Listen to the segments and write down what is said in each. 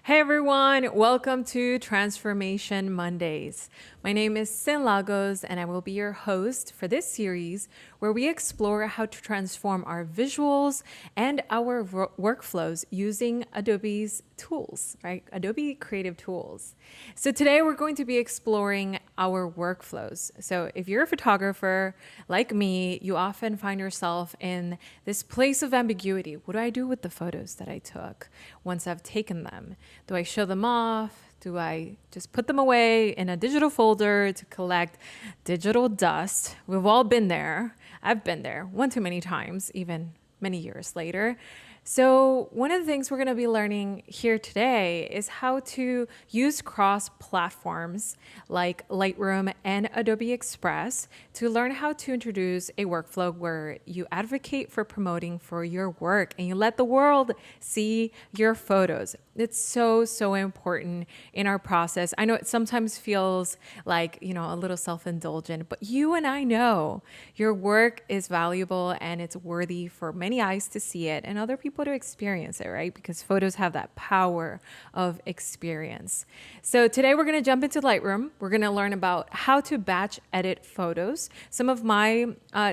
Hey everyone, welcome to Transformation Mondays. My name is Sin Lagos and I will be your host for this series where we explore how to transform our visuals and our workflows using Adobe's tools, right? Adobe Creative Tools. So today we're going to be exploring our workflows. So if you're a photographer like me, you often find yourself in this place of ambiguity. What do I do with the photos that I took once I've taken them? Do I show them off? Do I just put them away in a digital folder to collect digital dust? We've all been there. I've been there one too many times, even many years later. So one of the things we're going to be learning here today is how to use cross platforms like Lightroom and Adobe Express to learn how to introduce a workflow where you advocate for promoting for your work and you let the world see your photos. It's so important in our process. I know it sometimes feels like, a little self-indulgent, but you and I know your work is valuable and it's worthy for many eyes to see it and other people to experience it, right? Because photos have that power of experience. So today we're going to jump into Lightroom. We're going to learn about how to batch edit photos. Some of my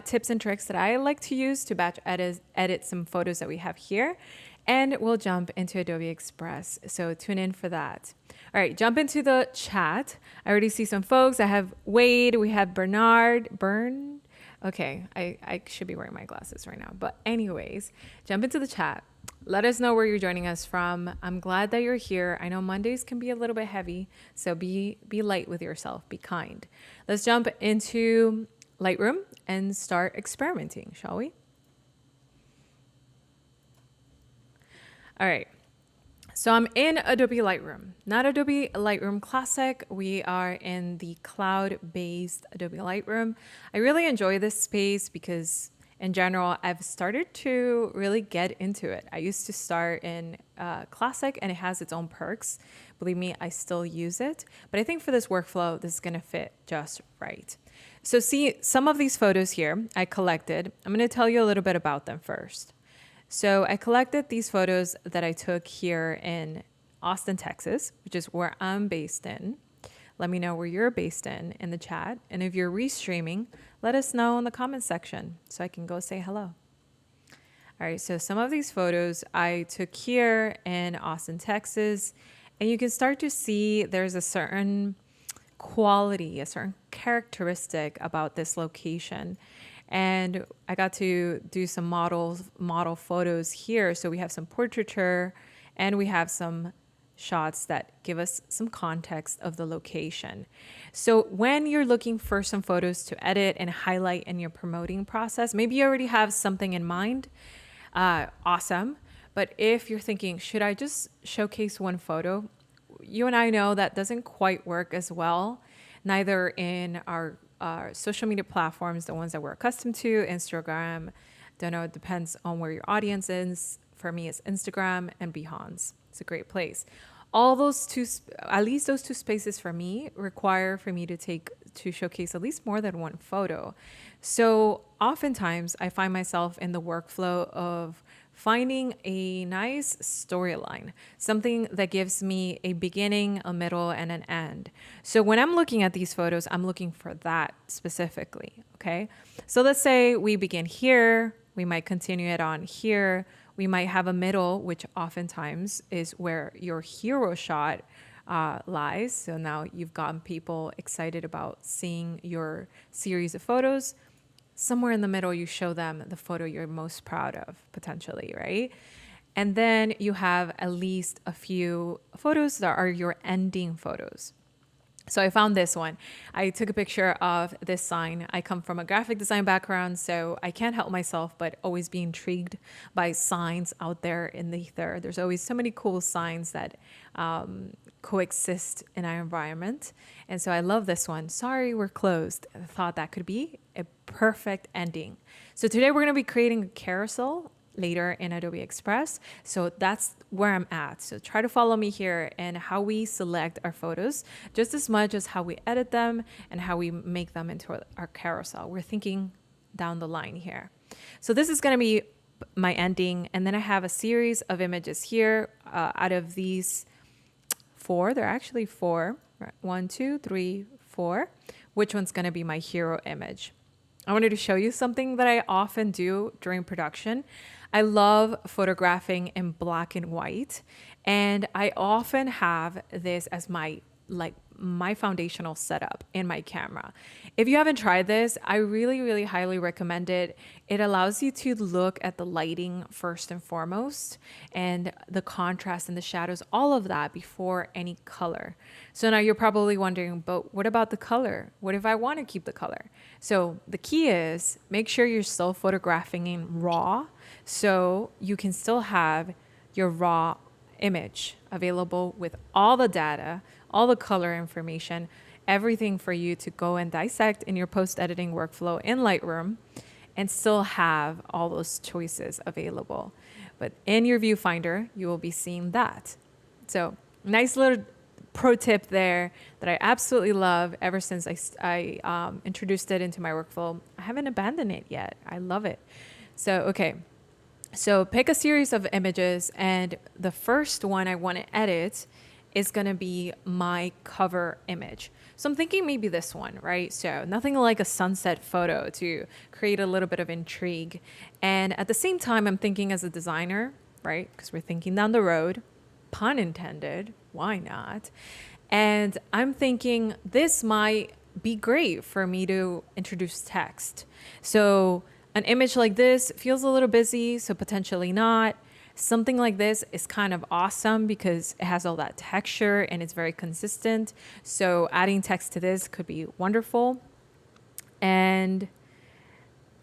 tips and tricks that I like to use to batch edit some photos that we have here. And we'll jump into Adobe Express. So tune in for that. All right, jump into the chat. I already see some folks. I have Wade. We have Bern. Okay, I should be wearing my glasses right now. But anyways, jump into the chat. Let us know where you're joining us from. I'm glad that you're here. I know Mondays can be a little bit heavy, so be light with yourself. Be kind. Let's jump into Lightroom and start experimenting, shall we? All right. So I'm in Adobe Lightroom, not Adobe Lightroom Classic. We are in the cloud-based Adobe Lightroom. I really enjoy this space because in general, I've started to really get into it. I used to start in Classic and it has its own perks. Believe me, I still use it. But I think for this workflow, this is gonna fit just right. So see some of these photos here I collected. I'm gonna tell you a little bit about them first. So I collected these photos that I took here in Austin, Texas, which is where I'm based in. Let me know where you're based in the chat. And if you're restreaming, let us know in the comment section so I can go say hello. All right, so some of these photos I took here in Austin, Texas, and you can start to see there's a certain quality, a certain characteristic about this location. And I got to do some model photos here. So we have some portraiture and we have some shots that give us some context of the location. So when you're looking for some photos to edit and highlight in your promoting process, maybe you already have something in mind. Awesome. But if you're thinking, should I just showcase one photo? You and I know that doesn't quite work as well, neither in our social media platforms, the ones that we're accustomed to, Instagram. Don't know, it depends on where your audience is. For me, it's Instagram and Behance. It's a great place. All those two, at least those two spaces for me require for me to showcase at least more than one photo. So oftentimes I find myself in the workflow of finding a nice storyline, something that gives me a beginning, a middle, and an end. So when I'm looking at these photos, I'm looking for that specifically, okay? So let's say we begin here, we might continue it on here, we might have a middle, which oftentimes is where your hero shot lies. So now you've gotten people excited about seeing your series of photos. Somewhere in the middle, you show them the photo you're most proud of, potentially, right? And then you have at least a few photos that are your ending photos. So I found this one. I took a picture of this sign. I come from a graphic design background, so I can't help myself but always be intrigued by signs out there in the ether. There's always so many cool signs that coexist in our environment. And so I love this one. Sorry, we're closed. I thought that could be a perfect ending. So today we're going to be creating a carousel later in Adobe Express. So that's where I'm at. So try to follow me here and how we select our photos just as much as how we edit them and how we make them into our carousel. We're thinking down the line here. So this is going to be my ending. And then I have a series of images here out of these four. There are actually four. Right. 1, 2, 3, 4. Which one's going to be my hero image? I wanted to show you something that I often do during production. I love photographing in black and white, and I often have this as my foundational setup in my camera. If you haven't tried this, I really highly recommend it. It allows you to look at the lighting first and foremost, and the contrast and the shadows, all of that before any color. So now you're probably wondering, but what about the color? What if I want to keep the color? So the key is make sure you're still photographing in RAW, so you can still have your raw image available with all the data, all the color information, everything for you to go and dissect in your post-editing workflow in Lightroom, and still have all those choices available. But in your viewfinder, you will be seeing that. So nice little pro tip there that I absolutely love ever since I introduced it into my workflow. I haven't abandoned it yet. I love it. So, okay. So pick a series of images, and the first one I want to edit is going to be my cover image. So I'm thinking maybe this one, right? So nothing like a sunset photo to create a little bit of intrigue. And at the same time, I'm thinking as a designer, right? Because we're thinking down the road, pun intended, why not? And I'm thinking this might be great for me to introduce text. So an image like this feels a little busy, so potentially not. Something like this is kind of awesome because it has all that texture and it's very consistent. So adding text to this could be wonderful. And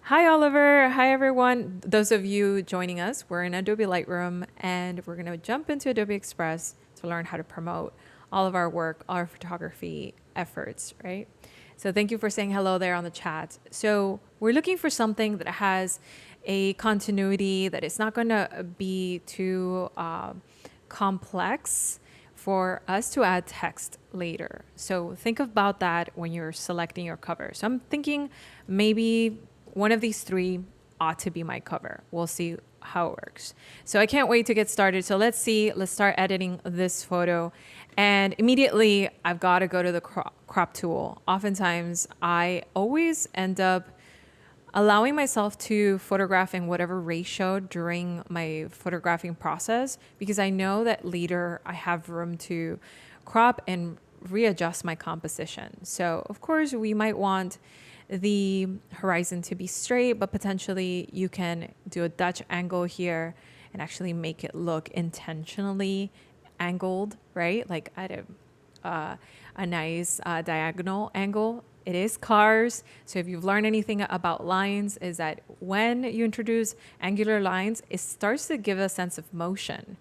hi, Oliver. Hi, everyone. Those of you joining us, we're in Adobe Lightroom, and we're going to jump into Adobe Express to learn how to promote all of our work, our photography efforts, right? So thank you for saying hello there on the chat. So we're looking for something that has a continuity, that it's not going to be too complex for us to add text later. So think about that when you're selecting your cover. So I'm thinking maybe one of these three ought to be my cover. We'll see how it works. So I can't wait to get started. So let's start editing this photo. And immediately I've got to go to the crop tool. Oftentimes I always end up allowing myself to photograph in whatever ratio during my photographing process, because I know that later I have room to crop and readjust my composition. So of course we might want the horizon to be straight, but potentially you can do a Dutch angle here and actually make it look intentionally angled, right? Like at a nice diagonal angle. It is cars. So if you've learned anything about lines, is that when you introduce angular lines, it starts to give a sense of motion.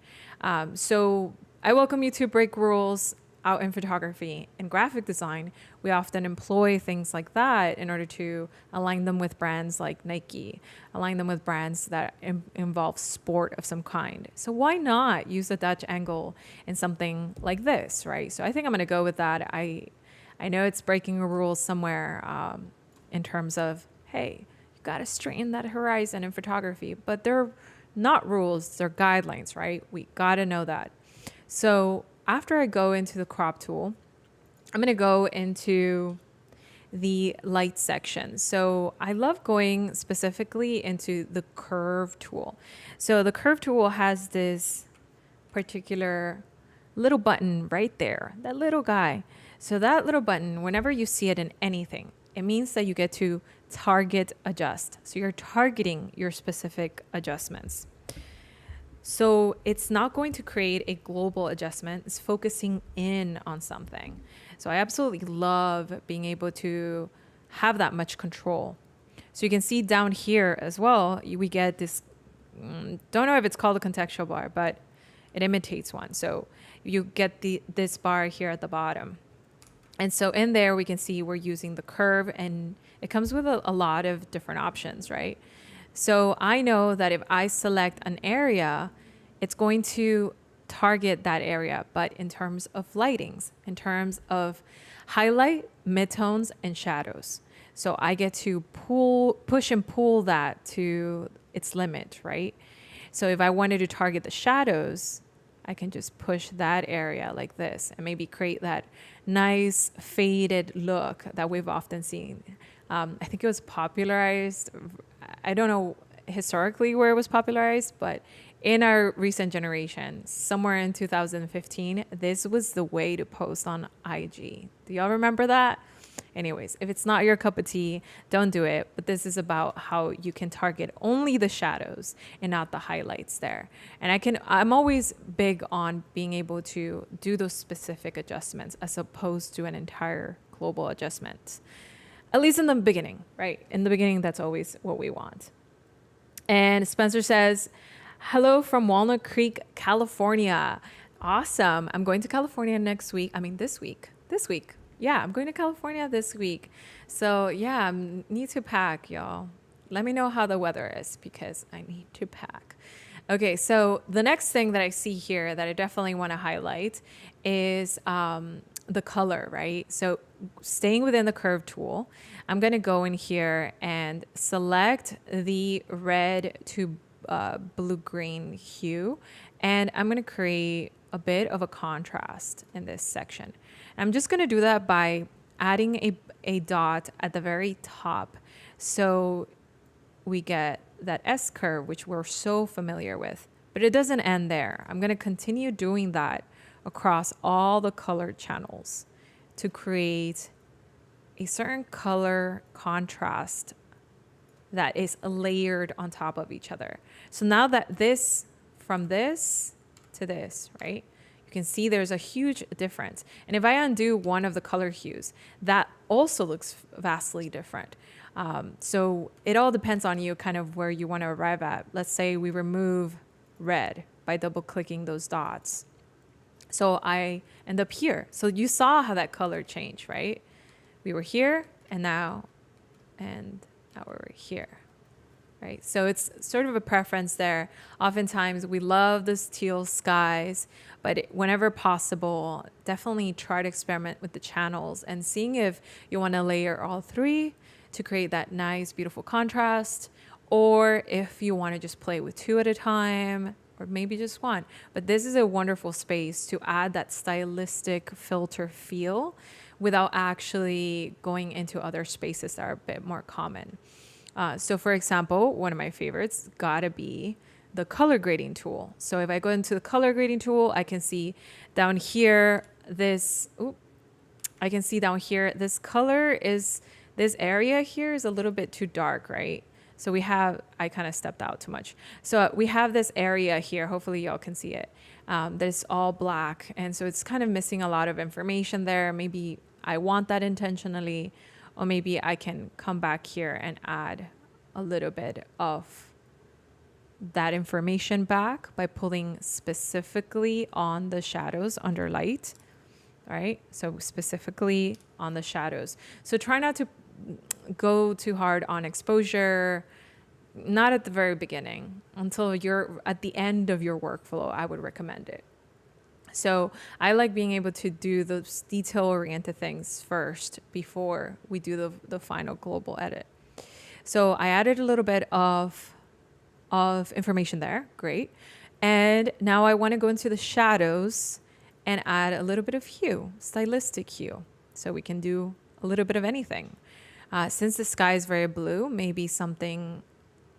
So I welcome you to break rules out in photography. In graphic design, we often employ things like that in order to align them with brands like Nike, align them with brands that involve sport of some kind. So why not use a Dutch angle in something like this, right? So I think I'm going to go with that. I know it's breaking a rule somewhere in terms of, hey, you got to straighten that horizon in photography, but they're not rules, they're guidelines, right? We got to know that. So after I go into the crop tool, I'm going to go into the light section. So I love going specifically into the curve tool. So the curve tool has this particular little button right there, that little guy. So that little button, whenever you see it in anything, it means that you get to target adjust. So you're targeting your specific adjustments. So it's not going to create a global adjustment. It's focusing in on something. So I absolutely love being able to have that much control. So you can see down here as well, we get this, don't know if it's called a contextual bar, but it imitates one. So you get this bar here at the bottom. And so in there, we can see we're using the curve, and it comes with a lot of different options, right? So I know that if I select an area, it's going to target that area, but in terms of lightings, in terms of highlight, midtones, and shadows. So I get to push and pull that to its limit, right? So if I wanted to target the shadows, I can just push that area like this and maybe create that nice faded look that we've often seen. I think it was popularized. I don't know historically where it was popularized, but in our recent generation, somewhere in 2015, this was the way to post on IG. Do y'all remember that? Anyways, if it's not your cup of tea, don't do it. But this is about how you can target only the shadows and not the highlights there. And I'm always big on being able to do those specific adjustments as opposed to an entire global adjustment. At least in the beginning, right? In the beginning, that's always what we want. And Spencer says, hello from Walnut Creek, California. Awesome. I'm going to California next week. I mean, this week. Yeah, I'm going to California this week. So yeah, I need to pack, y'all. Let me know how the weather is because I need to pack. Okay, so the next thing that I see here that I definitely want to highlight is the color, right? So staying within the curve tool, I'm going to go in here and select the red to blue-green hue, and I'm going to create a bit of a contrast in this section. I'm just going to do that by adding a dot at the very top so we get that S curve, which we're so familiar with. But it doesn't end there. I'm going to continue doing that across all the color channels to create a certain color contrast that is layered on top of each other. So now that this, from this to this, right? You can see there's a huge difference. And if I undo one of the color hues, that also looks vastly different. So it all depends on you kind of where you want to arrive at. Let's say we remove red by double clicking those dots. So I end up here. So you saw how that color changed, right? We were here and now we're here. Right? So it's sort of a preference there. Oftentimes we love those teal skies, but whenever possible, definitely try to experiment with the channels and seeing if you want to layer all three to create that nice, beautiful contrast, or if you want to just play with two at a time, or maybe just one. But this is a wonderful space to add that stylistic filter feel without actually going into other spaces that are a bit more common. So for example, one of my favorites gotta be the color grading tool. So if I go into the color grading tool, I can see down here, this color is, this area here is a little bit too dark, right? So I kind of stepped out too much. So we have this area here, hopefully y'all can see it, that is all black. And so it's kind of missing a lot of information there. Maybe I want that intentionally, or maybe I can come back here and add a little bit of that information back by pulling specifically on the shadows under light, all right? So specifically on the shadows. So try not to go too hard on exposure, not at the very beginning, until you're at the end of your workflow, I would recommend it. So I like being able to do those detail-oriented things first before we do the final global edit. So I added a little bit of information there. Great. And now I want to go into the shadows and add a little bit of hue, stylistic hue. So we can do a little bit of anything. Since the sky is very blue, maybe something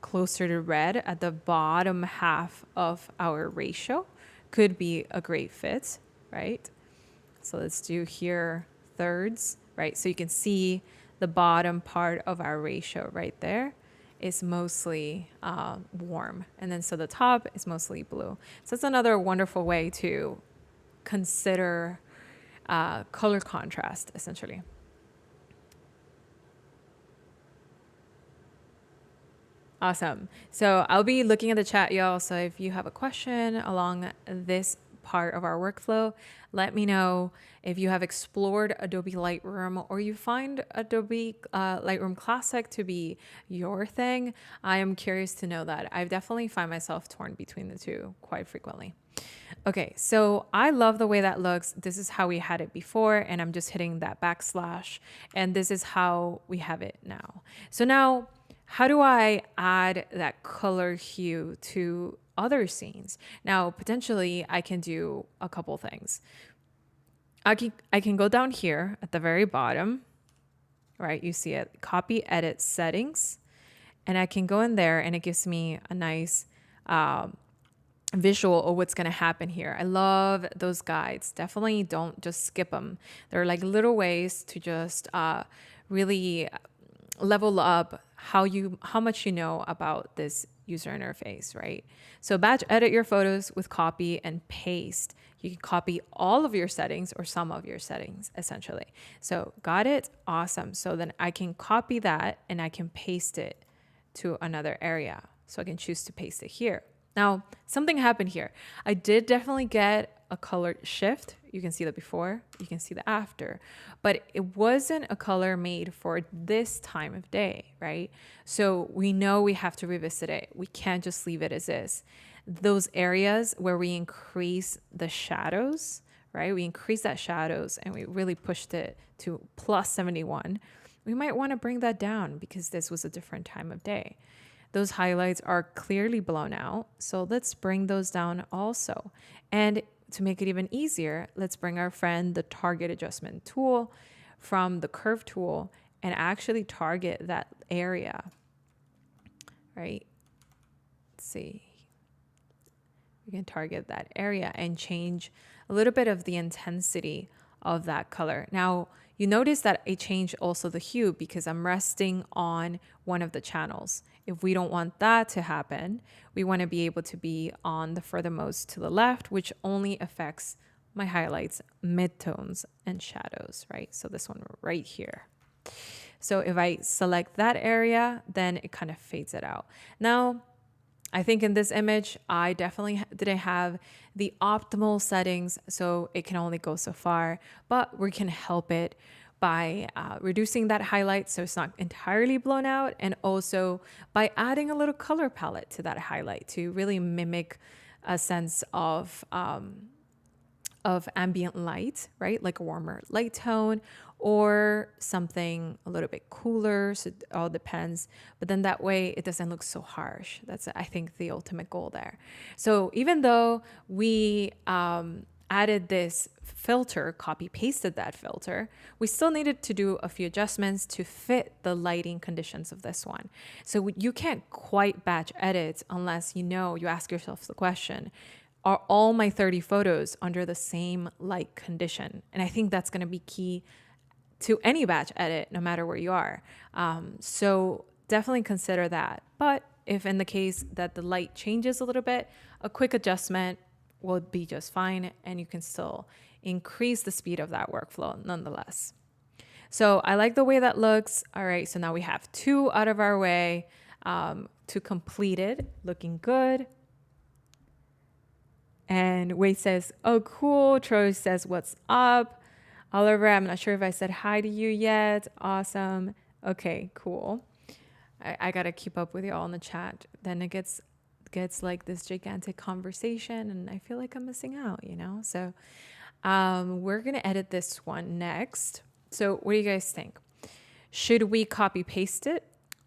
closer to red at the bottom half of our ratio could be a great fit, right? So let's do here thirds, right? So you can see the bottom part of our ratio right there is mostly warm. And then so the top is mostly blue. So that's another wonderful way to consider color contrast, essentially. Awesome. So I'll be looking at the chat, y'all. So if you have a question along this part of our workflow, let me know. If you have explored Adobe Lightroom or you find Adobe Lightroom Classic to be your thing, I am curious to know that. I definitely find myself torn between the two quite frequently. Okay, so I love the way that looks. This is how we had it before, and I'm just hitting that backslash, and this is how we have it now. So now, how do I add that color hue to other scenes. Now, potentially I can do a couple things. I can go down here at the very bottom, right? You see it, copy, edit settings, and I can go in there and it gives me a nice visual of what's going to happen here. I love those guides. Definitely don't just skip them. They're like little ways to just really level up how much you know about this user interface, right? So batch edit your photos with copy and paste. You can copy all of your settings or some of your settings essentially. So got it? Awesome. So then I can copy that and I can paste it to another area. So I can choose to paste it here. Now, something happened here. I did definitely get a color shift. You can see the before, you can see the after, but it wasn't a color made for this time of day, right? So we know we have to revisit it. We can't just leave it as is. Those areas where we increase the shadows, right? We increase that shadows and we really pushed it to plus 71. We might want to bring that down because this was a different time of day. Those highlights are clearly blown out. So let's bring those down also. And to make it even easier, let's bring our friend the target adjustment tool from the curve tool and actually target that area, right? Let's see. We can target that area and change a little bit of the intensity of that color. Now, you notice that I changed also the hue because I'm resting on one of the channels. If we don't want that to happen, we want to be able to be on the furthermost to the left, which only affects my highlights, midtones, and shadows, right? So this one right here. So if I select that area, then it kind of fades it out. Now, I think in this image, I definitely didn't have the optimal settings, so it can only go so far, but we can help it by reducing that highlight so it's not entirely blown out, and also by adding a little color palette to that highlight to really mimic a sense of ambient light, right? Like a warmer light tone or something a little bit cooler. So it all depends. But then that way it doesn't look so harsh. That's, I think, the ultimate goal there. So even though we added this filter, copy pasted that filter, we still needed to do a few adjustments to fit the lighting conditions of this one. So you can't quite batch edit unless you ask yourself the question, are all my 30 photos under the same light condition? And I think that's going to be key to any batch edit, no matter where you are. So definitely consider that. But if in the case that the light changes a little bit, a quick adjustment will be just fine, and you can still increase the speed of that workflow nonetheless. So I like the way that looks. All right, so now we have 2 out of our way to complete it, looking good. And Wade says, oh, cool. Troy says, what's up? Oliver, I'm not sure if I said hi to you yet. Awesome. Okay, cool. I got to keep up with y'all in the chat. Then it gets like this gigantic conversation and I feel like I'm missing out, So we're going to edit this one next. So what do you guys think? Should we copy paste it?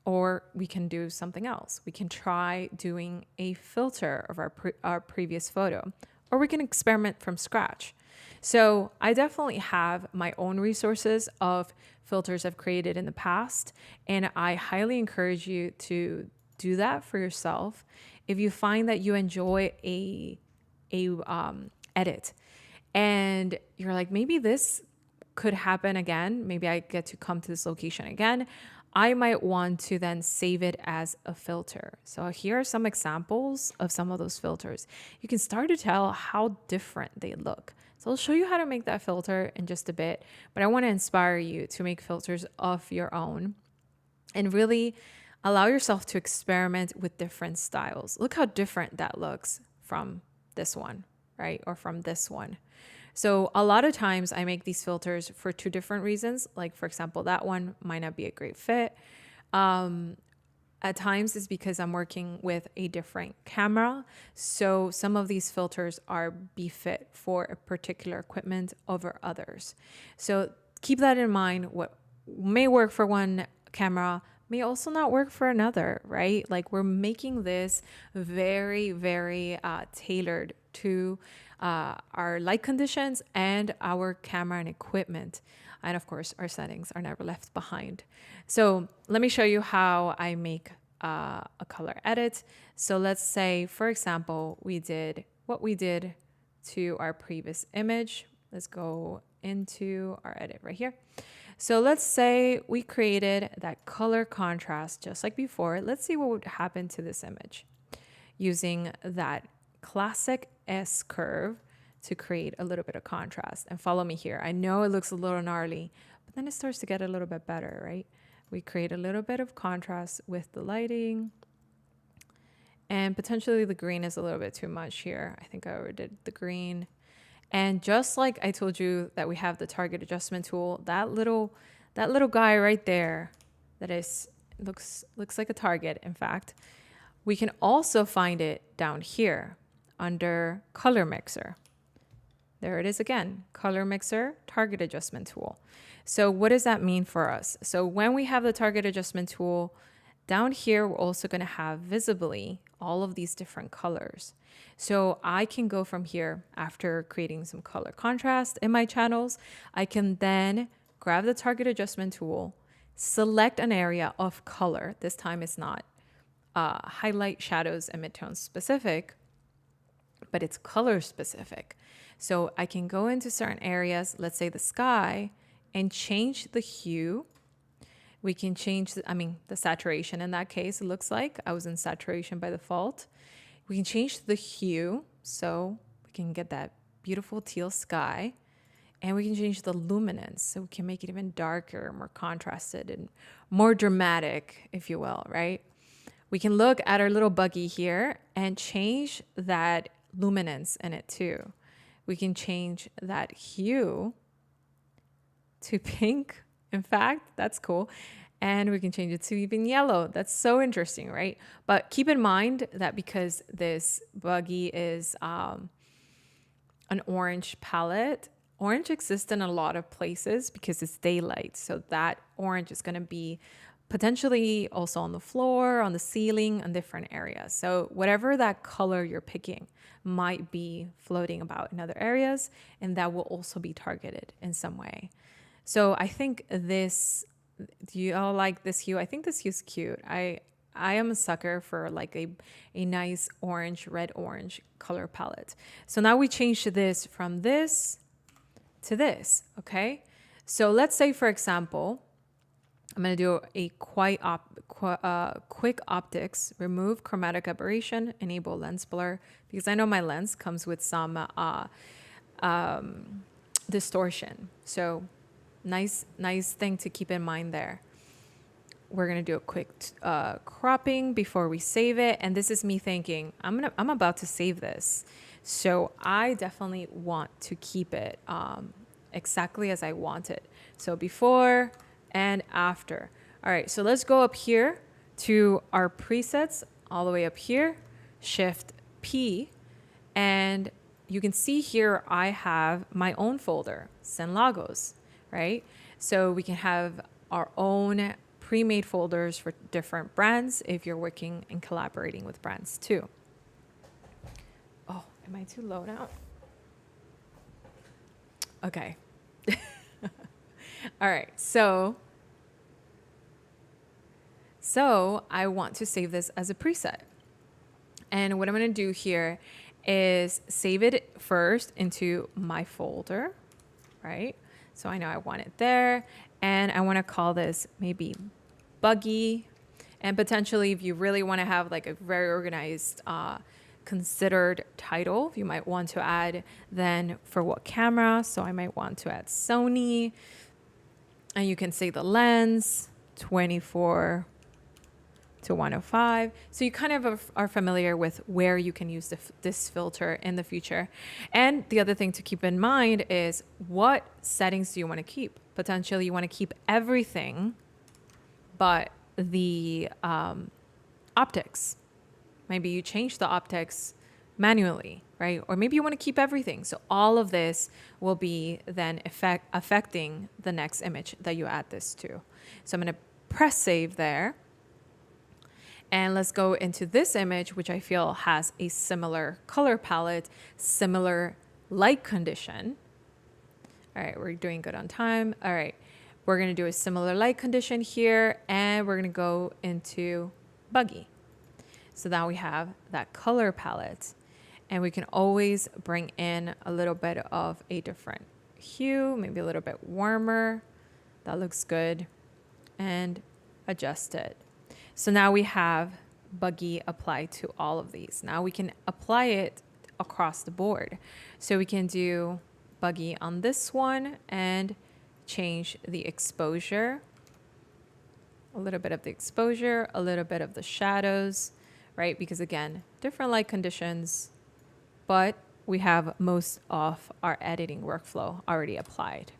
Or we can do something else. We can try doing a filter of our previous photo, or we can experiment from scratch. So I definitely have my own resources of filters I've created in the past, and I highly encourage you to do that for yourself. If you find that you enjoy a edit, and you're like, maybe this could happen again. Maybe I get to come to this location again. I might want to then save it as a filter. So here are some examples of some of those filters. You can start to tell how different they look. So I'll show you how to make that filter in just a bit, but I want to inspire you to make filters of your own and really allow yourself to experiment with different styles. Look how different that looks from this one, right? Or from this one. So a lot of times I make these filters for 2 different reasons. Like, for example, that one might not be a great fit. At times it's because I'm working with a different camera. So some of these filters are befit for a particular equipment over others. So keep that in mind. What may work for one camera may also not work for another, right? Like we're making this very, very tailored to our light conditions and our camera and equipment. And of course, our settings are never left behind. So let me show you how I make a color edit. So let's say, for example, we did what we did to our previous image. Let's go into our edit right here. So let's say we created that color contrast just like before. Let's see what would happen to this image using that classic S curve to create a little bit of contrast. And follow me here. I know it looks a little gnarly, but then it starts to get a little bit better, right? We create a little bit of contrast with the lighting. And potentially the green is a little bit too much here. I think I overdid the green. And just like I told you that we have the target adjustment tool, that little guy right there that is looks like a target, in fact, we can also find it down here under color mixer. There it is again, color mixer, target adjustment tool. So what does that mean for us? So when we have the target adjustment tool, down here, we're also going to have visibly all of these different colors. So I can go from here after creating some color contrast in my channels. I can then grab the target adjustment tool, select an area of color. This time it's not highlight, shadows, and midtones specific, but it's color specific. So I can go into certain areas, let's say the sky, and change the hue. We can change, the saturation in that case. It looks like I was in saturation by default. We can change the hue, so we can get that beautiful teal sky. And we can change the luminance, so we can make it even darker, more contrasted, and more dramatic, if you will, right? We can look at our little buggy here and change that luminance in it too. We can change that hue to pink. In fact, that's cool. And we can change it to even yellow. That's so interesting, right? But keep in mind that because this buggy is an orange palette, orange exists in a lot of places because it's daylight. So that orange is going to be potentially also on the floor, on the ceiling, and different areas. So whatever that color you're picking might be floating about in other areas, and that will also be targeted in some way. So I think this, do you all like this hue? I think this hue is cute. I am a sucker for like a nice orange, red orange color palette. So now we change this from this to this, okay? So let's say, for example, I'm going to do a quick optics, remove chromatic aberration, enable lens blur, because I know my lens comes with some distortion. So nice thing to keep in mind there. We're going to do a quick cropping before we save it. And this is me thinking, I'm about to save this. So I definitely want to keep it exactly as I want it. So before and after. All right, so let's go up here to our presets, all the way up here, Shift P, and you can see here I have my own folder, Send Logos, right? So we can have our own pre-made folders for different brands if you're working and collaborating with brands too. Oh, am I too low now? Okay. All right, so I want to save this as a preset. And what I'm going to do here is save it first into my folder, right? So I know I want it there. And I want to call this maybe buggy. And potentially, if you really want to have like a very organized, considered title, you might want to add then for what camera. So I might want to add Sony. And you can say the lens, 24 to 105. So you kind of are familiar with where you can use this filter in the future. And the other thing to keep in mind is what settings do you want to keep? Potentially you want to keep everything but the optics. Maybe you change the optics manually, right? Or maybe you want to keep everything. So all of this will be then affecting the next image that you add this to. So I'm going to press save there. And let's go into this image, which I feel has a similar color palette, similar light condition. All right, we're doing good on time. All right, we're gonna do a similar light condition here, and we're gonna go into buggy. So now we have that color palette, and we can always bring in a little bit of a different hue, maybe a little bit warmer. That looks good. And adjust it. So now we have buggy applied to all of these. Now we can apply it across the board. So we can do buggy on this one and change the exposure, a little bit of the exposure, a little bit of the shadows, right? Because again, different light conditions, but we have most of our editing workflow already applied.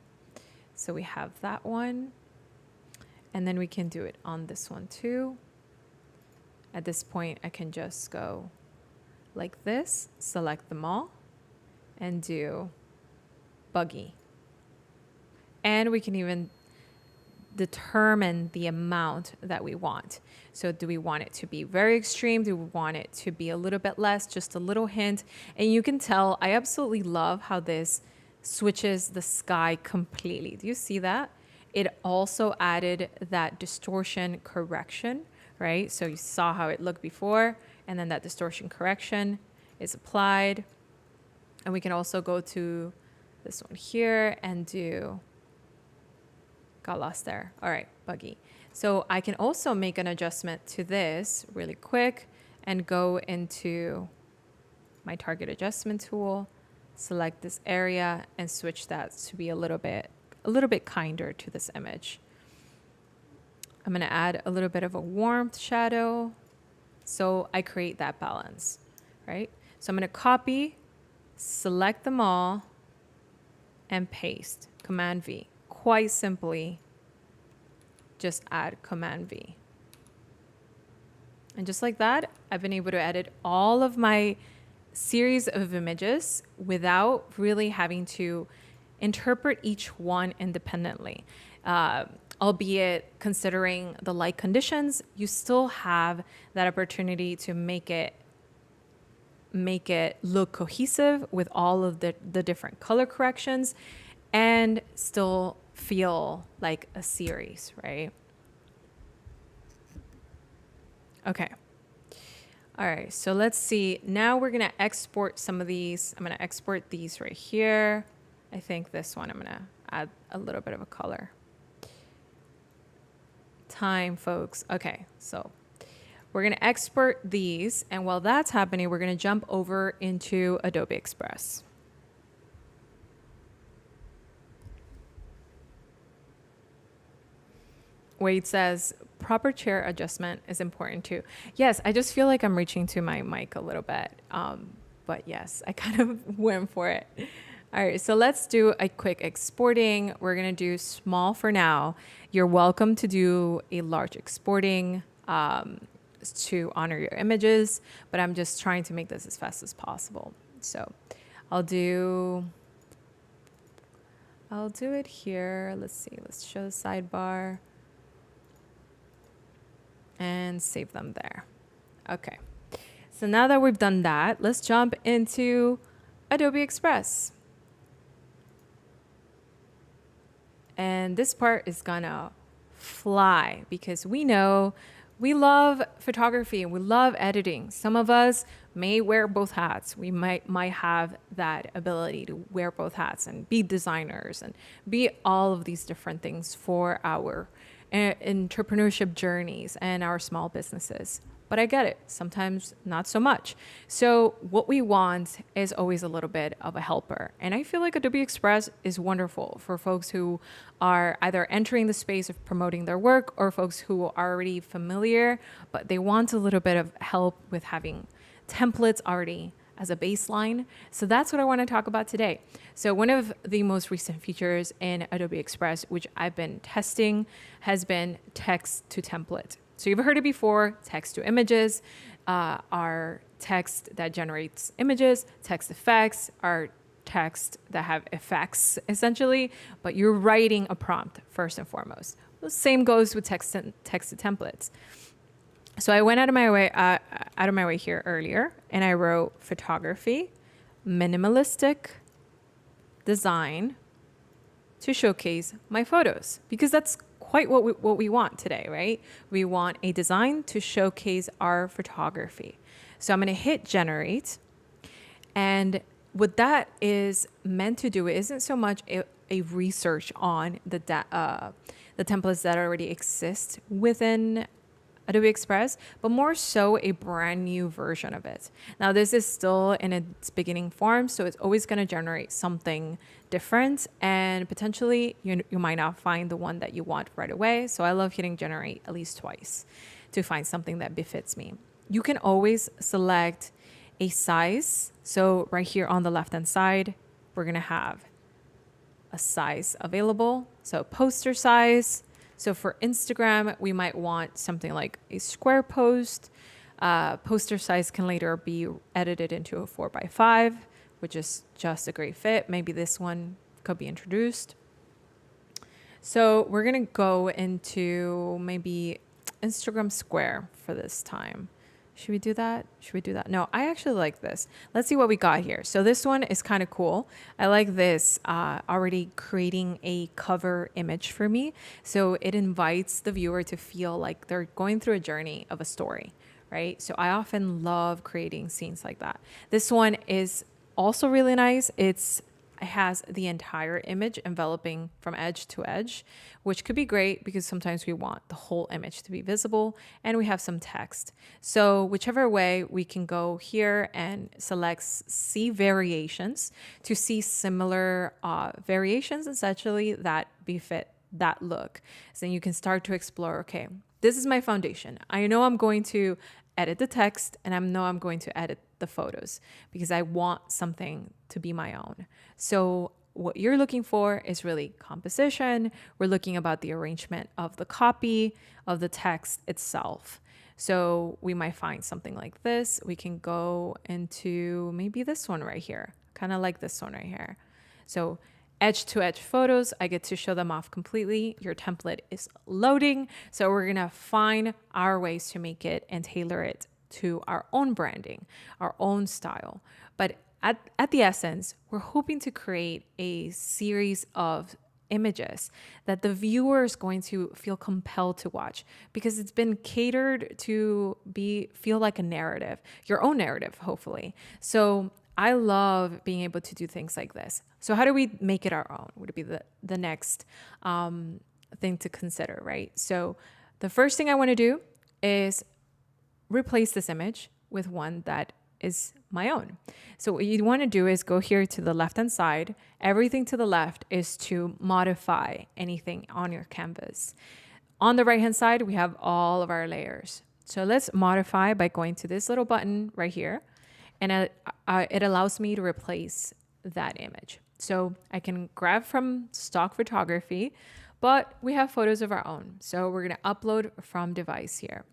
So we have that one. And then we can do it on this one too. At this point, I can just go like this, select them all, and do buggy. And we can even determine the amount that we want. So do we want it to be very extreme? Do we want it to be a little bit less, just a little hint? And you can tell, I absolutely love how this switches the sky completely. Do you see that? It also added that distortion correction, right? So you saw how it looked before, and then that distortion correction is applied. And we can also go to this one here and do, got lost there. All right, buggy. So I can also make an adjustment to this really quick and go into my target adjustment tool, select this area and switch that to be a little bit kinder to this image. I'm going to add a little bit of a warmth shadow so I create that balance, right? So I'm going to copy, select them all, and paste, Command V. Quite simply, just add Command V. And just like that, I've been able to edit all of my series of images without really having to interpret each one independently. Albeit considering the light conditions, you still have that opportunity to make it look cohesive with all of the different color corrections and still feel like a series, right? Okay. All right, so let's see. Now we're gonna export some of these. I'm gonna export these right here. I think this one, I'm gonna add a little bit of a color. Time, folks. Okay, so we're gonna export these, and while that's happening, we're gonna jump over into Adobe Express. Wade says, proper chair adjustment is important too. Yes, I just feel like I'm reaching to my mic a little bit. But yes, I kind of went for it. All right, so let's do a quick exporting. We're gonna do small for now. You're welcome to do a large exporting to honor your images, but I'm just trying to make this as fast as possible. So I'll do it here. Let's see, let's show the sidebar and save them there. Okay, so now that we've done that, let's jump into Adobe Express. And this part is gonna fly because we know we love photography and we love editing. Some of us may wear both hats. We might have that ability to wear both hats and be designers and be all of these different things for our entrepreneurship journeys and our small businesses. But I get it, sometimes not so much. So what we want is always a little bit of a helper. And I feel like Adobe Express is wonderful for folks who are either entering the space of promoting their work or folks who are already familiar, but they want a little bit of help with having templates already as a baseline. So that's what I want to talk about today. So one of the most recent features in Adobe Express, which I've been testing, has been text to template. So you've heard it before, text to images are text that generates images, text effects are text that have effects essentially, but you're writing a prompt first and foremost. The same goes with text to templates. So I went out of my way here earlier, and I wrote photography, minimalistic design to showcase my photos, because that's quite what we want today, right? We want a design to showcase our photography. So I'm going to hit generate, and what that is meant to do isn't so much a research on the templates that already exist within Adobe Express, but more so a brand new version of it. Now, this is still in its beginning form, so it's always going to generate something different, and potentially you might not find the one that you want right away. So I love hitting generate at least twice to find something that befits me. You can always select a size. So right here on the left-hand side, we're going to have a size available. So poster size. So for Instagram, we might want something like a square post. Poster size can later be edited into a 4x5, which is just a great fit. Maybe this one could be introduced. So we're going to go into maybe Instagram square for this time. Should we do that? Should we do that? No, I actually like this. Let's see what we got here. So this one is kind of cool. I like this already creating a cover image for me. So it invites the viewer to feel like they're going through a journey of a story, right? So I often love creating scenes like that. This one is also really nice. It has the entire image enveloping from edge to edge, which could be great because sometimes we want the whole image to be visible, and we have some text. So whichever way, we can go here and select see variations to see similar variations essentially that befit that look. So then you can start to explore, okay, this is my foundation. I know I'm going to edit the text, and I know I'm going to edit the photos because I want something to be my own. So what you're looking for is really composition. We're looking about the arrangement of the copy of the text itself. So we might find something like this. We can go into maybe this one right here. Kind of like this one right here. So edge to edge photos, I get to show them off completely. Your template is loading. So we're going to find our ways to make it and tailor it to our own branding, our own style. But at the essence, we're hoping to create a series of images that the viewer is going to feel compelled to watch because it's been catered to feel like a narrative, your own narrative, hopefully. So I love being able to do things like this. So how do we make it our own? Would it be the next thing to consider, right? So the first thing I want to do is replace this image with one that is my own. So what you want to do is go here to the left-hand side. Everything to the left is to modify anything on your canvas. On the right-hand side, we have all of our layers. So let's modify by going to this little button right here. And it allows me to replace that image. So I can grab from stock photography, but we have photos of our own. So we're going to upload from device here.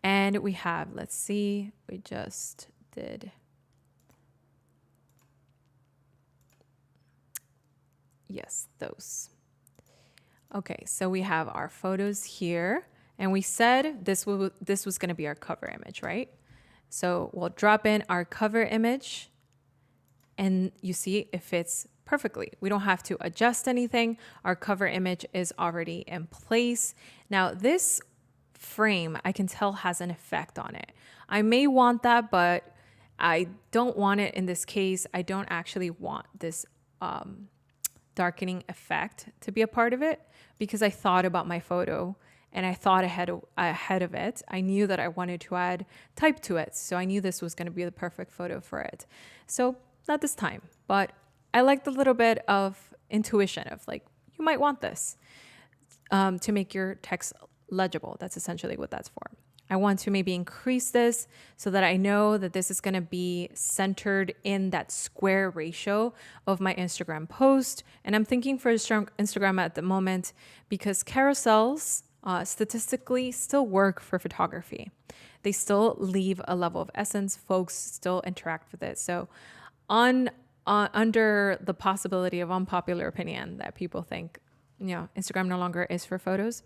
And we have, let's see, we just did. Yes, those. Okay, so we have our photos here. And we said this was going to be our cover image, right? So we'll drop in our cover image, and you see it fits perfectly. We don't have to adjust anything. Our cover image is already in place. Now this frame, I can tell, has an effect on it. I may want that, but I don't want it in this case. I don't actually want this darkening effect to be a part of it because I thought about my photo and I thought ahead of it. I knew that I wanted to add type to it. So I knew this was going to be the perfect photo for it. So not this time, but I liked a little bit of intuition of like, you might want this to make your text legible. That's essentially what that's for. I want to maybe increase this so that I know that this is going to be centered in that square ratio of my Instagram post. And I'm thinking for Instagram at the moment because carousels statistically still work for photography. They still leave a level of essence. Folks still interact with it. So under the possibility of unpopular opinion that people think, Instagram no longer is for photos,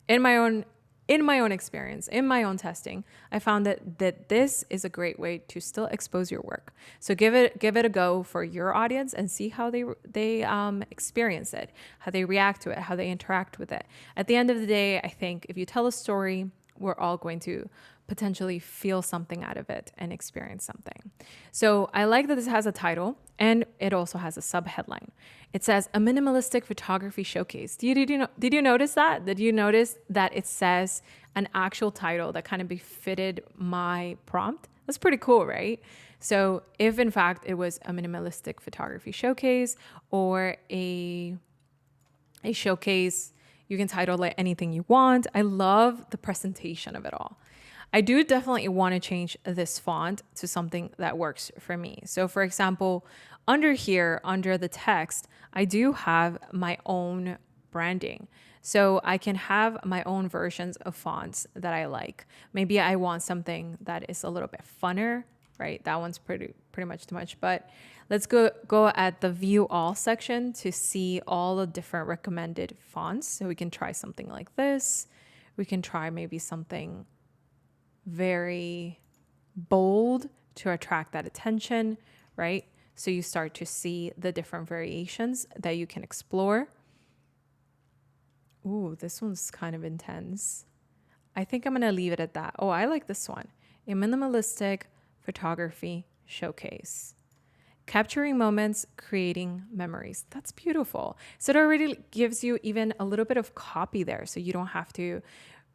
in my own in my own experience, in my own testing, I found that this is a great way to still expose your work. So give it a go for your audience and see how they experience it, how they react to it, how they interact with it. At the end of the day, I think if you tell a story, we're all going to potentially feel something out of it and experience something. So I like that this has a title and it also has a subheadline. It says a minimalistic photography showcase. Did you notice that? Did you notice that it says an actual title that kind of befitted my prompt? That's pretty cool, right? So if in fact it was a minimalistic photography showcase or a showcase, you can title it anything you want. I love the presentation of it all. I do definitely want to change this font to something that works for me. So for example, under here, under the text, I do have my own branding. So I can have my own versions of fonts that I like. Maybe I want something that is a little bit funner, right? That one's pretty much too much, but let's go at the view all section to see all the different recommended fonts. So we can try something like this. We can try maybe something very bold to attract that attention, right? So you start to see the different variations that you can explore. Ooh, this one's kind of intense. I think I'm going to leave it at that. Oh, I like this one. A minimalistic photography showcase. Capturing moments, creating memories. That's beautiful. So it already gives you even a little bit of copy there. So you don't have to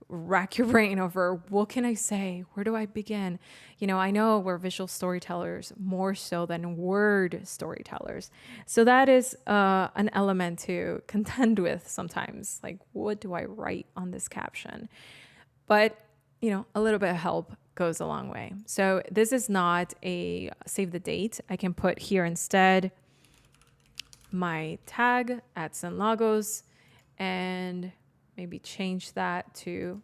rack your brain over what can I say? Where do I begin? You know, I know we're visual storytellers more so than word storytellers. So that is an element to contend with sometimes. Like, what do I write on this caption? But, you know, a little bit of help goes a long way. So this is not a save the date. I can put here instead my tag, ads and logos, and maybe change that to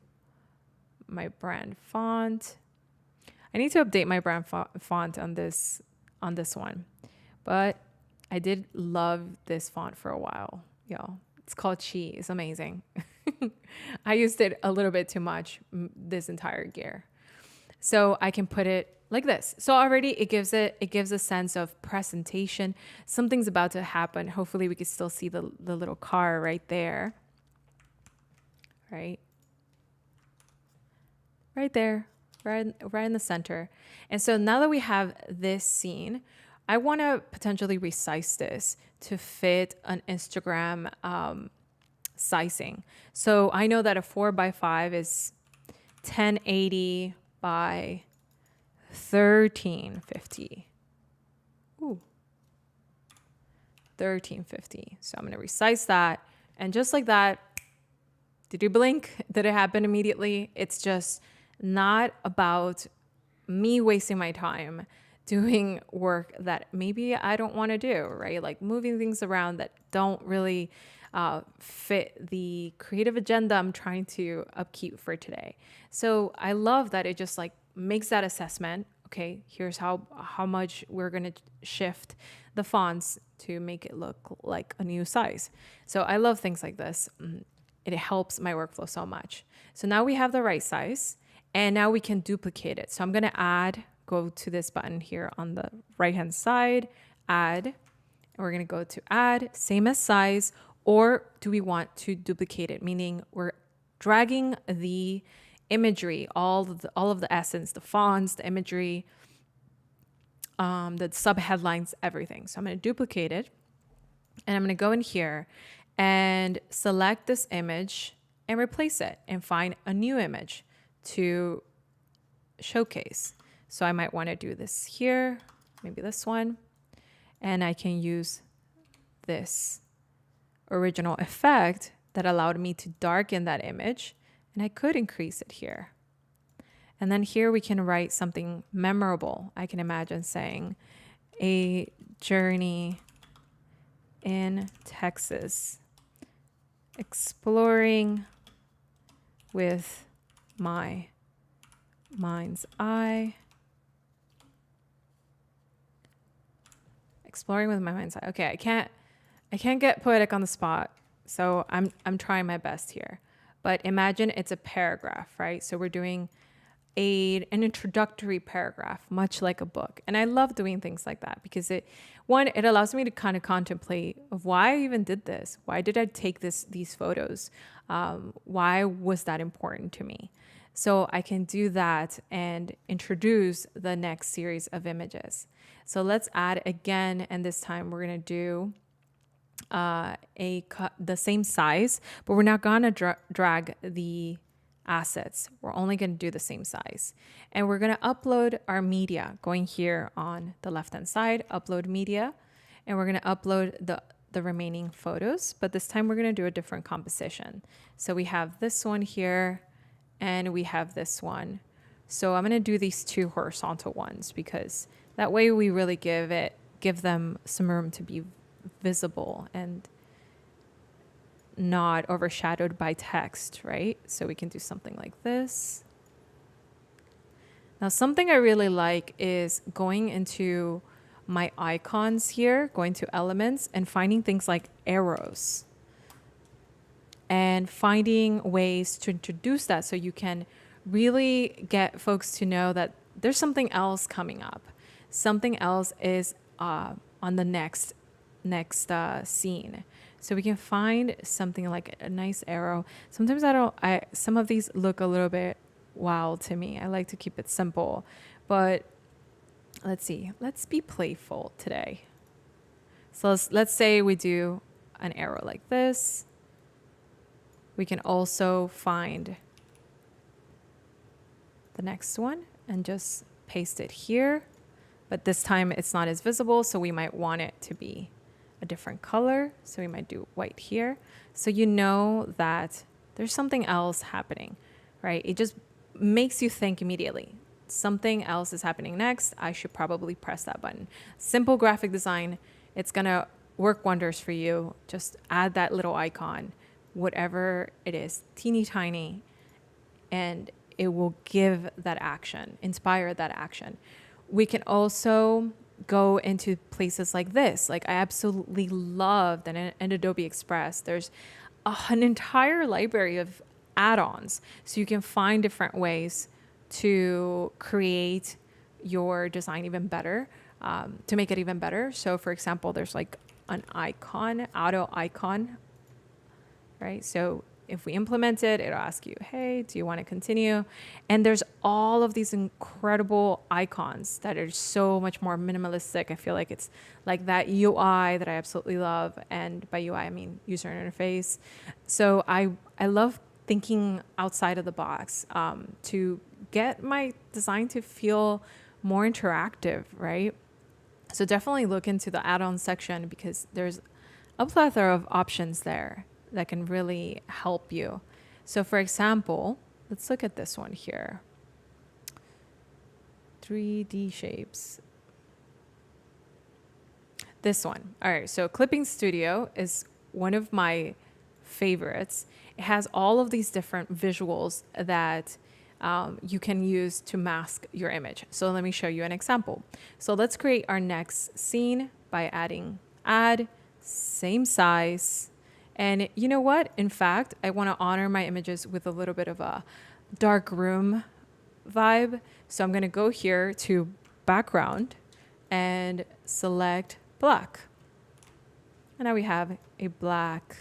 my brand font. I need to update my brand font on this one, but I did love this font for a while. Yo, it's called Chi. It's amazing. I used it a little bit too much this entire year. So I can put it like this. So already it gives a sense of presentation. Something's about to happen. Hopefully we can still see the little car right there. Right there, right in the center. And so now that we have this scene, I want to potentially resize this to fit an Instagram sizing. So I know that a 4x5 is 1080 by 1350. Ooh, 1350. So I'm going to resize that, and just like that. Did you blink? Did it happen immediately? It's just not about me wasting my time doing work that maybe I don't want to do, right? Like moving things around that don't really fit the creative agenda I'm trying to upkeep for today. So I love that it just like makes that assessment. Okay, here's how much we're going to shift the fonts to make it look like a new size. So I love things like this. It helps my workflow so much. So now we have the right size, and now we can duplicate it. So I'm going to go to this button here on the right-hand side, add, and we're going to go to add, same as size, or do we want to duplicate it? Meaning we're dragging the imagery, all of the essence, the fonts, the imagery, the subheadlines, everything. So I'm going to duplicate it, and I'm going to go in here and select this image and replace it and find a new image to showcase. So I might want to do this here, maybe this one, and I can use this original effect that allowed me to darken that image, and I could increase it here. And then here we can write something memorable. I can imagine saying a journey in Texas, exploring with my mind's eye. Exploring with my mind's eye. Okay, I can't get poetic on the spot, so I'm trying my best here. but imagine it's a paragraph, right? So we're doing an introductory paragraph, much like a book. And I love doing things like that because it allows me to kind of contemplate of why I even did this. Why did I take these photos? Why was that important to me? So I can do that and introduce the next series of images. So let's add again, and this time we're gonna do the same size, but we're not gonna drag the assets. We're only going to do the same size. And we're going to upload our media, going here on the left-hand side, upload media, and we're going to upload the remaining photos, but this time we're going to do a different composition. So we have this one here, and we have this one. So I'm going to do these two horizontal ones because that way we really give them some room to be visible and not overshadowed by text, right? So we can do something like this. Now, something I really like is going into my icons here, going to elements and finding things like arrows and finding ways to introduce that so you can really get folks to know that there's something else coming up. Something else is on the next scene. So we can find something like a nice arrow. Sometimes some of these look a little bit wild to me. I like to keep it simple, but let's see. Let's be playful today. So let's say we do an arrow like this. We can also find the next one and just paste it here. But this time it's not as visible, so we might want it to be a different color. So we might do white here. So you know that there's something else happening, right? It just makes you think immediately. Something else is happening next. I should probably press that button. Simple graphic design. It's gonna work wonders for you. Just add that little icon, whatever it is, teeny tiny, and it will give that action, inspire that action. We can also go into places like this. Like I absolutely love that in Adobe Express, there's an entire library of add-ons. So you can find different ways to create your design even better, to make it even better. So for example, there's like an icon, auto icon, right? So if we implement it, it'll ask you, hey, do you want to continue? And there's all of these incredible icons that are so much more minimalistic. I feel like it's like that UI that I absolutely love. And by UI, I mean user interface. So I love thinking outside of the box to get my design to feel more interactive, right? So definitely look into the add-on section because there's a plethora of options there that can really help you. So for example, let's look at this one here. 3D shapes. This one. All right, so Clipping Studio is one of my favorites. It has all of these different visuals that you can use to mask your image. So let me show you an example. So let's create our next scene by adding add, same size. And you know what? In fact, I want to honor my images with a little bit of a dark room vibe. So I'm going to go here to background and select black. And now we have a black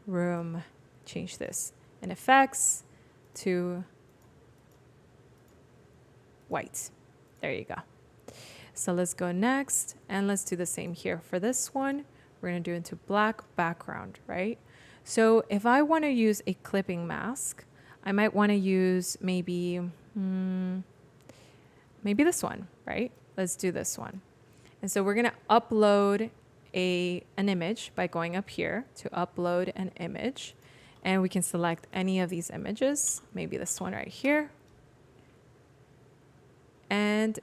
room. Change this in effects to white. There you go. So let's go next and let's do the same here for this one. We're going to do into black background, right? So if I want to use a clipping mask, I might want to use maybe this one, right? Let's do this one. And so we're going to upload an image by going up here to upload an image. And we can select any of these images, maybe this one right here. And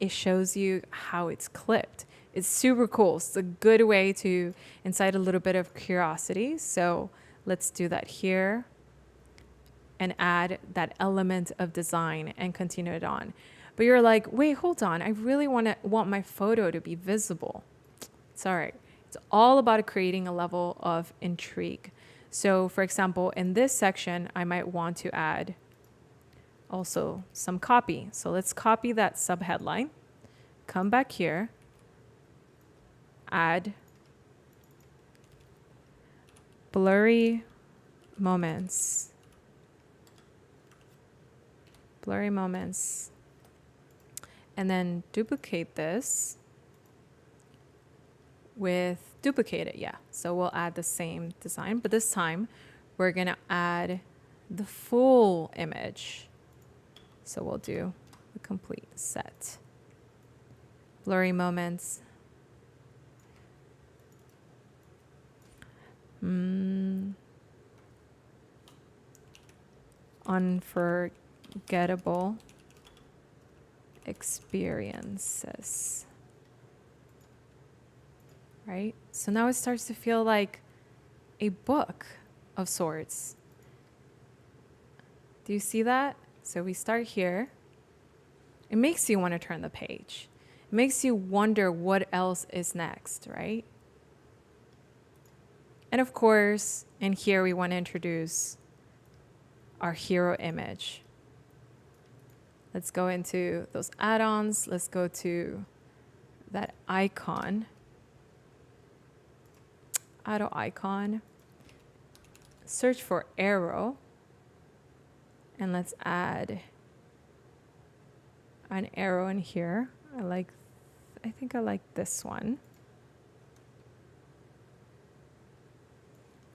it shows you how it's clipped. It's super cool. It's a good way to incite a little bit of curiosity. So let's do that here and add that element of design and continue it on. But you're like, wait, hold on. I really want my photo to be visible. It's all right. It's all about creating a level of intrigue. So for example, in this section, I might want to add also some copy. So let's copy that subheadline, come back here, add blurry moments, and then duplicate this with duplicate it. Yeah. So we'll add the same design, but this time we're going to add the full image. So we'll do the complete set. Blurry moments. Unforgettable experiences. Right? So now it starts to feel like a book of sorts. Do you see that? So we start here. It makes you want to turn the page. It makes you wonder what else is next, right? And of course, in here we want to introduce our hero image. Let's go into those add-ons. Let's go to that icon. Auto icon. Search for arrow. And let's add an arrow in here. I think I like this one.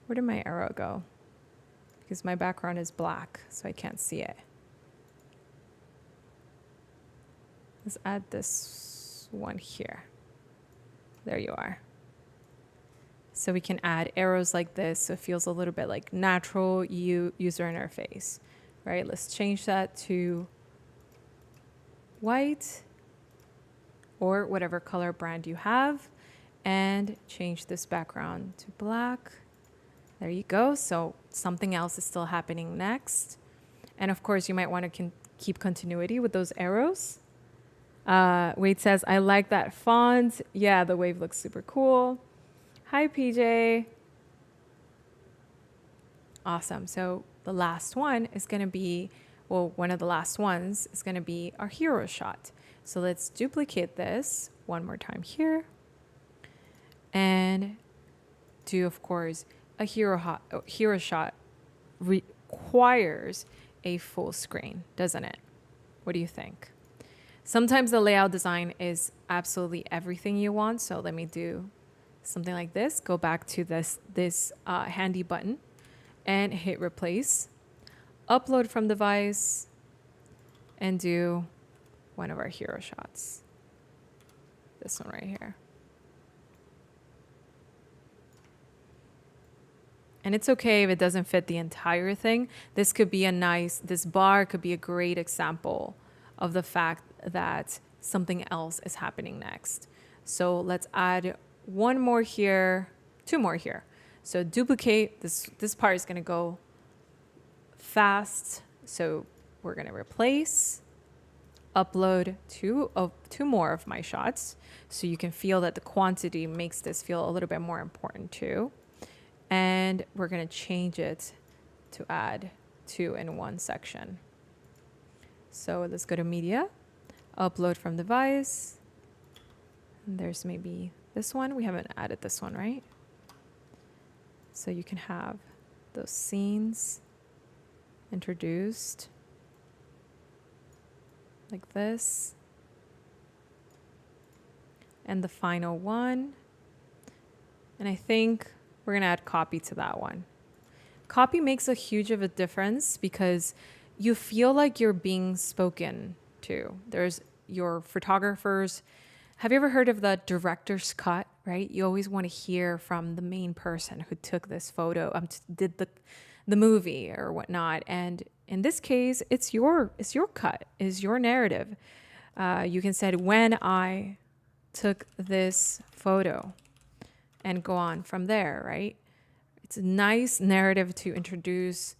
Where did my arrow go? Because my background is black, so I can't see it. Let's add this one here. There you are. So we can add arrows like this, so it feels a little bit like natural user interface, right? Let's change that to white or whatever color brand you have, and change this background to black. There you go. So something else is still happening next. And of course, you might want to keep continuity with those arrows. Wade says, I like that font. Yeah, the wave looks super cool. Hi, PJ. Awesome. So the last one is going to be, well, one of the last ones is going to be our hero shot. So let's duplicate this one more time here. And do, of course, a hero shot requires a full screen, doesn't it? What do you think? Sometimes the layout design is absolutely everything you want. So let me do something like this. Go back to this handy button and hit replace. Upload from device and do one of our hero shots. This one right here. And it's okay if it doesn't fit the entire thing. This bar could be a great example of the fact that something else is happening next. So let's add one more here, two more here. So duplicate, this part is gonna go fast. So we're gonna replace, upload two more of my shots. So you can feel that the quantity makes this feel a little bit more important too. And we're going to change it to add 2 in one section. So let's go to media, upload from device. And there's maybe this one. We haven't added this one, right? So you can have those scenes introduced like this. And the final one. And I think we're going to add copy to that one. Copy makes a huge of a difference because you feel like you're being spoken to. There's your photographers. Have you ever heard of the director's cut, right? You always want to hear from the main person who took this photo, did the movie or whatnot. And in this case, it's your cut, is your narrative. You can say, when I took this photo, and go on from there, right? It's a nice narrative to introduce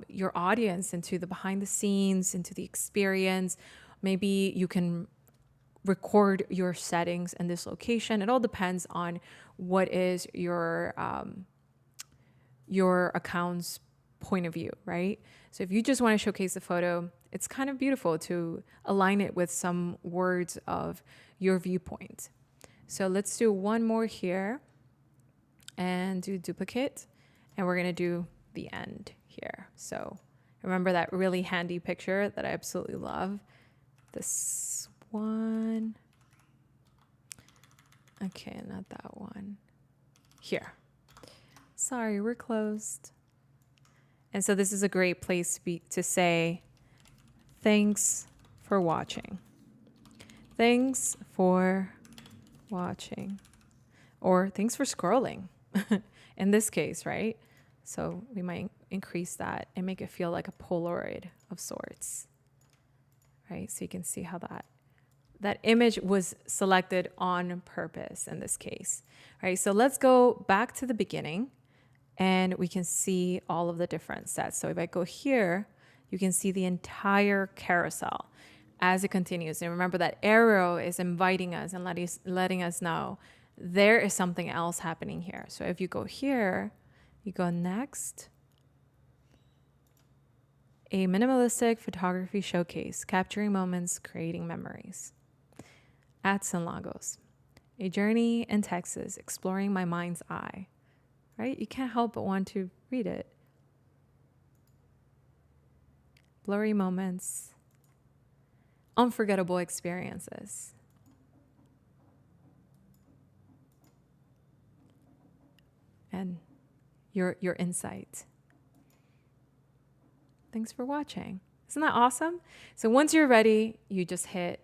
your audience into the behind the scenes, into the experience. Maybe you can record your settings in this location. It all depends on what is your your account's point of view, right? So if you just want to showcase the photo, it's kind of beautiful to align it with some words of your viewpoint. So let's do one more here and do duplicate. And we're going to do the end here. So remember that really handy picture that I absolutely love? This one. Okay, not that one. Here. Sorry, we're closed. And so this is a great place to say, thanks for watching. Thanks for watching. Or thanks for scrolling in this case, right? So we might increase that and make it feel like a Polaroid of sorts, right? So you can see how that image was selected on purpose in this case, right? So let's go back to the beginning and we can see all of the different sets. So if I go here, you can see the entire carousel as it continues. And remember that arrow is inviting us and letting us know there is something else happening here. So if you go here, you go next, a minimalistic photography showcase, capturing moments, creating memories. At San Lagos, a journey in Texas, exploring my mind's eye, right? You can't help but want to read it. Blurry moments, unforgettable experiences. And your insight. Thanks for watching. Isn't that awesome? So once you're ready, you just you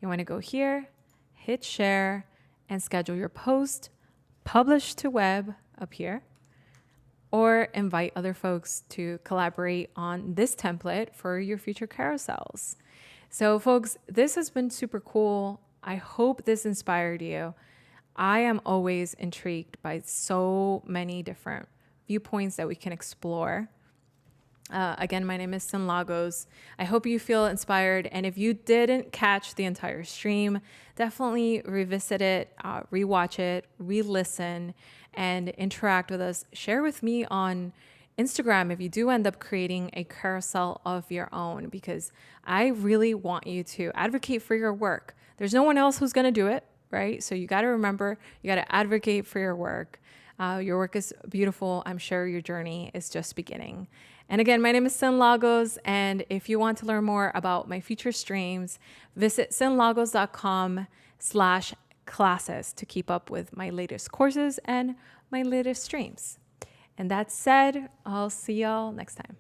want to go here, hit share, and schedule your post, publish to web up here, or invite other folks to collaborate on this template for your future carousels. So folks, this has been super cool. I hope this inspired you. I am always intrigued by so many different viewpoints that we can explore. Again, my name is Sin Lagos. I hope you feel inspired. And if you didn't catch the entire stream, definitely revisit it, rewatch it, re-listen, and interact with us. Share with me on Instagram if you do end up creating a carousel of your own, because I really want you to advocate for your work. There's no one else who's going to do it, right? So you got to remember, you got to advocate for your work. Your work is beautiful. I'm sure your journey is just beginning. And again, my name is Sin Lagos. And if you want to learn more about my future streams, visit sinlagos.com/classes to keep up with my latest courses and my latest streams. And that said, I'll see y'all next time.